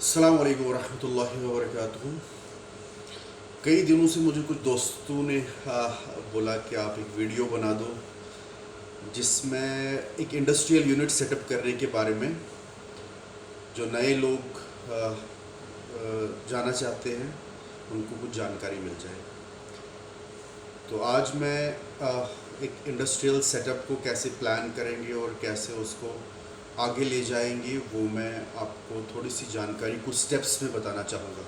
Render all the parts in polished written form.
अस्सलाम वालेकुम रहमतुल्लाहि व बरकातुहू। कई दिनों से मुझे कुछ दोस्तों ने बोला कि आप एक वीडियो बना दो जिसमें एक इंडस्ट्रियल यूनिट सेटअप करने के बारे में जो नए लोग जाना चाहते हैं उनको कुछ जानकारी मिल जाए। तो आज मैं एक इंडस्ट्रियल सेटअप को कैसे प्लान करेंगे और कैसे उसको आगे ले जाएंगे वो मैं आपको थोड़ी सी जानकारी कुछ स्टेप्स में बताना चाहूँगा।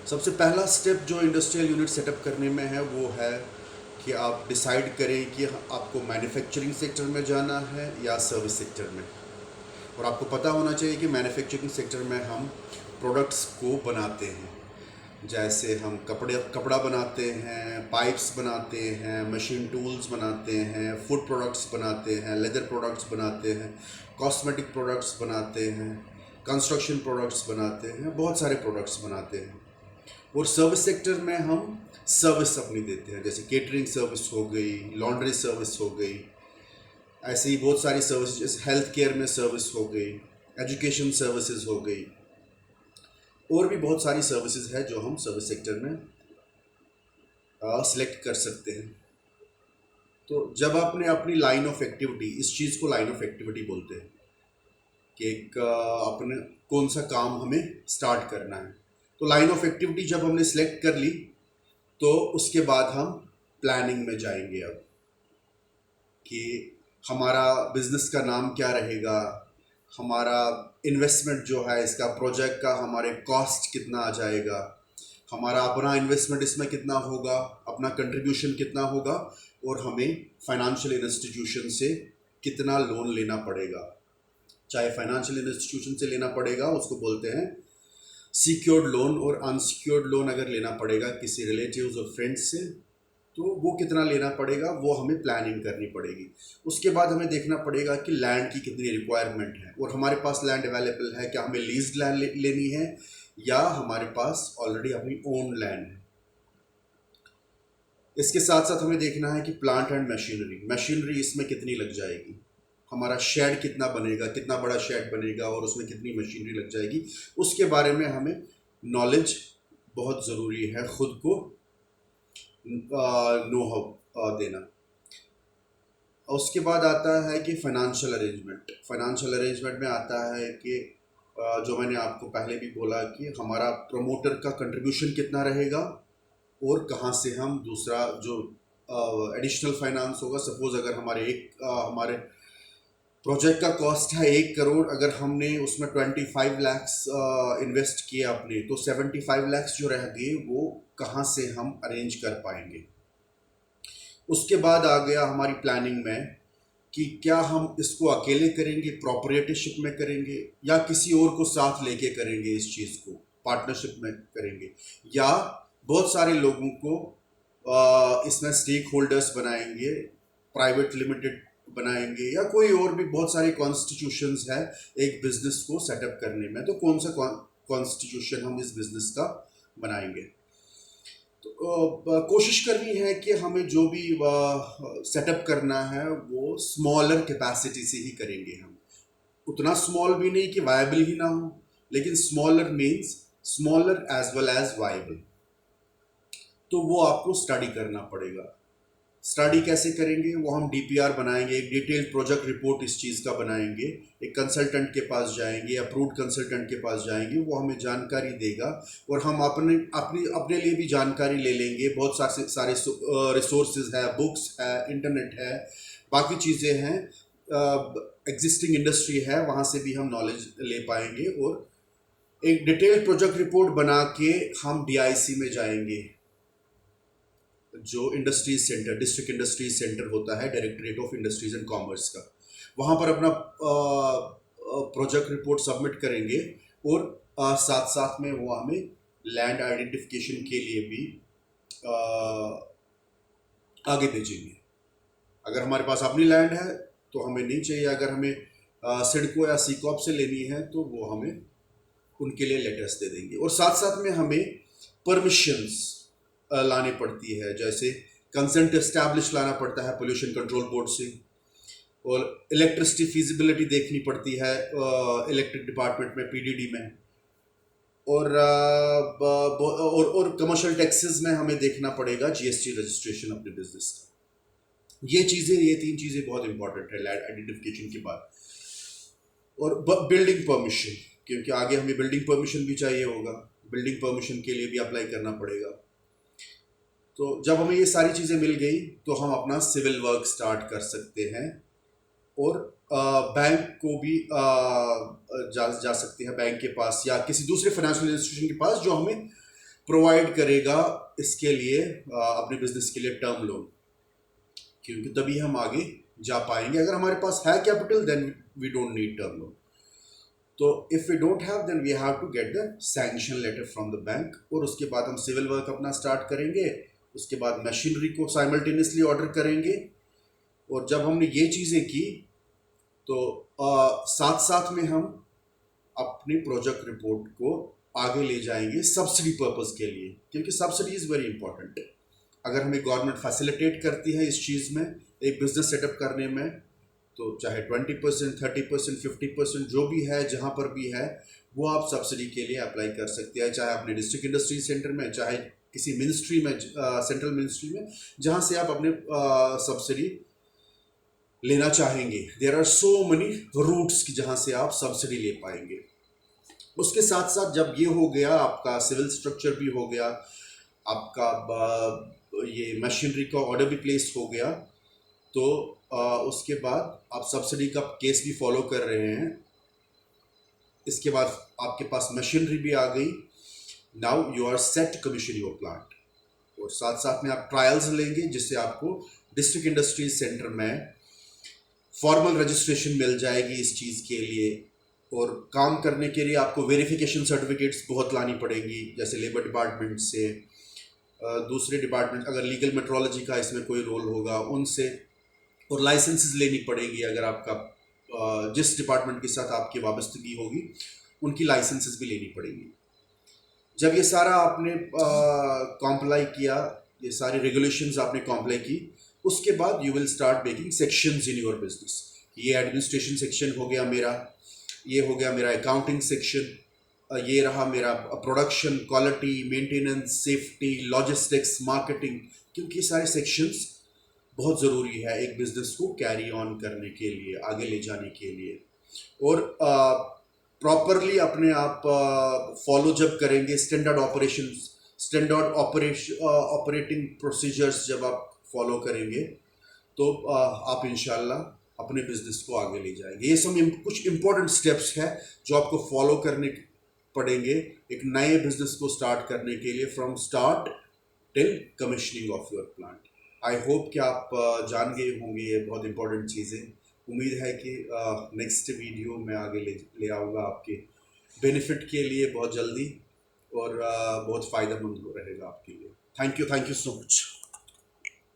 सबसे पहला स्टेप जो इंडस्ट्रियल यूनिट सेटअप करने में है वो है कि आप डिसाइड करें कि आपको मैन्युफैक्चरिंग सेक्टर में जाना है या सर्विस सेक्टर में। और आपको पता होना चाहिए कि मैन्युफैक्चरिंग सेक्टर में हम प्रोडक्ट्स को बनाते हैं, जैसे हम कपड़ा बनाते हैं, पाइप्स बनाते हैं, मशीन टूल्स बनाते हैं, फूड प्रोडक्ट्स बनाते हैं, लेदर प्रोडक्ट्स बनाते हैं, कॉस्मेटिक प्रोडक्ट्स बनाते हैं, कंस्ट्रक्शन प्रोडक्ट्स बनाते हैं, बहुत सारे प्रोडक्ट्स बनाते हैं। और सर्विस सेक्टर में हम सर्विस अपनी देते हैं, जैसे केटरिंग सर्विस हो गई, लॉन्ड्री सर्विस हो गई, ऐसे ही बहुत सारी सर्विस, जैसे हेल्थ केयर में सर्विस हो गई, एजुकेशन सर्विसेज हो गई, और भी बहुत सारी सर्विसेज है जो हम सर्विस सेक्टर में सिलेक्ट कर सकते हैं। तो जब आपने अपनी लाइन ऑफ एक्टिविटी, इस चीज़ को लाइन ऑफ एक्टिविटी बोलते हैं कि एक अपने कौन सा काम हमें स्टार्ट करना है। तो लाइन ऑफ एक्टिविटी जब हमने सिलेक्ट कर ली तो उसके बाद हम प्लानिंग में जाएंगे अब कि हमारा बिजनेस का नाम क्या रहेगा, हमारा इन्वेस्टमेंट जो है इसका प्रोजेक्ट का हमारे कॉस्ट कितना आ जाएगा, हमारा अपना इन्वेस्टमेंट इसमें कितना होगा, अपना कंट्रीब्यूशन कितना होगा, और हमें फाइनेंशियल इंस्टीट्यूशन से कितना लोन लेना पड़ेगा। चाहे फाइनेंशियल इंस्टीट्यूशन से लेना पड़ेगा, उसको बोलते हैं सिक्योर्ड लोन, और अनसिक्योर्ड लोन अगर लेना पड़ेगा किसी रिलेटिव्स और फ्रेंड्स से तो वो कितना लेना पड़ेगा, वो हमें प्लानिंग करनी पड़ेगी। उसके बाद हमें देखना पड़ेगा कि लैंड की कितनी रिक्वायरमेंट है और हमारे पास लैंड अवेलेबल है, क्या हमें लीज्ड लैंड लेनी है या हमारे पास ऑलरेडी अपनी ओन लैंड है। इसके साथ साथ हमें देखना है कि प्लांट एंड मशीनरी इसमें कितनी लग जाएगी, हमारा शेड कितना बनेगा, कितना बड़ा शेड बनेगा और उसमें कितनी मशीनरी लग जाएगी। उसके बारे में हमें नॉलेज बहुत ज़रूरी है, खुद को नो हाउ देना। उसके बाद आता है कि फाइनेंशियल अरेंजमेंट में आता है कि जो मैंने आपको पहले भी बोला कि हमारा प्रमोटर का कंट्रीब्यूशन कितना रहेगा और कहाँ से हम दूसरा जो एडिशनल फाइनेंस होगा। सपोज अगर हमारे प्रोजेक्ट का कॉस्ट है 1 करोड़, अगर हमने उसमें 25 लैक्स इन्वेस्ट किए अपने, तो 75 लैक्स जो रह गए वो कहाँ से हम अरेंज कर पाएंगे। उसके बाद आ गया हमारी प्लानिंग में कि क्या हम इसको अकेले करेंगे, प्रोपराइटरशिप में करेंगे, या किसी और को साथ लेके करेंगे, इस चीज़ को पार्टनरशिप में करेंगे, या बहुत सारे लोगों को इसमें स्टेक होल्डर्स बनाएंगे, प्राइवेट लिमिटेड बनाएंगे, या कोई और भी बहुत सारे कॉन्स्टिट्यूशंस है एक बिजनेस को सेटअप करने में। तो कौन सा कॉन्स्टिट्यूशन हम इस बिजनेस का बनाएंगे। तो कोशिश करनी है कि हमें जो भी सेटअप करना है वो स्मॉलर कैपेसिटी से ही करेंगे। हम उतना स्मॉल भी नहीं कि वायबल ही ना हो, लेकिन smaller means smaller as well as viable. तो वो आपको स्टडी करना पड़ेगा। स्टडी कैसे करेंगे, वो हम डीपीआर बनाएंगे, एक डिटेल्ड प्रोजेक्ट रिपोर्ट इस चीज़ का बनाएंगे, एक कंसल्टेंट के पास जाएंगे, अप्रूव्ड कंसल्टेंट के पास जाएंगे, वो हमें जानकारी देगा और हम अपने लिए भी जानकारी ले लेंगे। बहुत सारे रिसोर्सेज है, बुक्स है, इंटरनेट है, बाकी चीज़ें हैं, एग्जिस्टिंग इंडस्ट्री है, वहाँ से भी हम नॉलेज ले पाएंगे। और एक डिटेल्ड प्रोजेक्ट रिपोर्ट बना के हम डीआईसी में जाएंगे, जो industries centre, district industries centre होता है, directorate of industries and commerce का, वहाँ पर अपना प्रोजेक्ट रिपोर्ट सबमिट करेंगे और साथ साथ में वो हमें लैंड आइडेंटिफिकेशन के लिए भी आगे भेजेंगे। अगर हमारे पास अपनी लैंड है तो हमें नहीं चाहिए, अगर हमें सिडको या सीकॉप से लेनी है तो वो हमें उनके लिए लेटर्स दे देंगे। और साथ साथ में हमें परमिशंस लानी पड़ती है, जैसे कंसेंट एस्टैब्लिश लाना पड़ता है पोल्यूशन कंट्रोल बोर्ड से, और इलेक्ट्रिसिटी फिजिबिलिटी देखनी पड़ती है इलेक्ट्रिक डिपार्टमेंट में, पीडीडी में। और कमर्शियल टैक्सेस में हमें देखना पड़ेगा जीएसटी रजिस्ट्रेशन अपने बिजनेस का। ये तीन चीज़ें बहुत इंपॉर्टेंट है लैंड आइडेंटिफिकेशन के बाद। और बिल्डिंग परमिशन, क्योंकि आगे हमें बिल्डिंग परमिशन भी चाहिए होगा, बिल्डिंग परमिशन के लिए भी अप्लाई करना पड़ेगा। तो जब हमें ये सारी चीज़ें मिल गई तो हम अपना सिविल वर्क स्टार्ट कर सकते हैं। और बैंक को भी जा सकते हैं, बैंक के पास या किसी दूसरे फाइनेंशियल इंस्टीट्यूशन के पास जो हमें प्रोवाइड करेगा इसके लिए अपने बिजनेस के लिए टर्म लोन, क्योंकि तभी हम आगे जा पाएंगे। अगर हमारे पास है capital then we don't need term loan. तो if we don't have then we have to get the sanction letter from the bank, और उसके बाद हम सिविल वर्क अपना स्टार्ट करेंगे। उसके बाद मशीनरी को साइमल्टेनियसली ऑर्डर करेंगे। और जब हमने ये चीज़ें की तो साथ साथ में हम अपनी प्रोजेक्ट रिपोर्ट को आगे ले जाएंगे सब्सिडी पर्पस के लिए, क्योंकि सब्सिडी इज़ वेरी इंपॉर्टेंट। अगर हमें गवर्नमेंट फैसिलिटेट करती है इस चीज़ में, एक बिजनेस सेटअप करने में, तो चाहे 20%, 30%, 50% जो भी है, जहाँ पर भी है, वो आप सब्सिडी के लिए अप्लाई कर सकते हैं। चाहे अपने डिस्ट्रिक्ट इंडस्ट्री सेंटर में, चाहे किसी मिनिस्ट्री में, सेंट्रल मिनिस्ट्री में, जहाँ से आप अपने सब्सिडी लेना चाहेंगे। There are so many routes की जहाँ से आप सब्सिडी ले पाएंगे। उसके साथ साथ जब ये हो गया, आपका सिविल स्ट्रक्चर भी हो गया, आपका ये मशीनरी का ऑर्डर भी प्लेस हो गया, तो उसके बाद आप सब्सिडी का केस भी फॉलो कर रहे हैं। इसके बाद आपके पास मशीनरी भी आ गई। Now you are set to commission your plant. और साथ साथ में आप ट्रायल्स लेंगे, जिससे आपको डिस्ट्रिक्ट इंडस्ट्रीज सेंटर में फॉर्मल रजिस्ट्रेशन मिल जाएगी इस चीज़ के लिए। और काम करने के लिए आपको वेरिफिकेशन सर्टिफिकेट्स बहुत लानी पड़ेंगी, जैसे लेबर डिपार्टमेंट से, दूसरे डिपार्टमेंट, अगर लीगल मेट्रोलॉजी का इसमें कोई रोल होगा उनसे, और लाइसेंसेस लेनी पड़ेगी। अगर आपका जिस डिपार्टमेंट के साथ आपकी वाबस्तगी होगी उनकी लाइसेंसेस भी लेनी पड़ेगी। जब ये सारा आपने कॉम्प्लाई किया, ये सारी रेगुलेशंस आपने कॉम्प्लाई की, उसके बाद you will start making sections in your business. ये एडमिनिस्ट्रेशन सेक्शन हो गया मेरा, ये हो गया मेरा अकाउंटिंग सेक्शन, ये रहा मेरा production, quality, maintenance, safety, logistics, marketing, क्योंकि ये सारे सेक्शंस बहुत ज़रूरी है एक बिज़नेस को कैरी ऑन करने के लिए, आगे ले जाने के लिए। और प्रॉपरली अपने आप फॉलो जब करेंगे स्टैंडर्ड ऑपरेटिंग प्रोसीजर्स जब आप फॉलो करेंगे, तो आप इंशाल्लाह अपने बिजनेस को आगे ले जाएंगे। ये सब कुछ इंपॉर्टेंट स्टेप्स हैं जो आपको फॉलो करने पड़ेंगे एक नए बिजनेस को स्टार्ट करने के लिए, from start till commissioning of your plant. I hope कि आप जान गए होंगे ये बहुत इंपॉर्टेंट चीज़ें। उम्मीद है कि नेक्स्ट वीडियो में आगे ले आऊँगा आपके बेनिफिट के लिए बहुत जल्दी, और बहुत फ़ायदेमंद रहेगा आपके लिए। Thank you so much.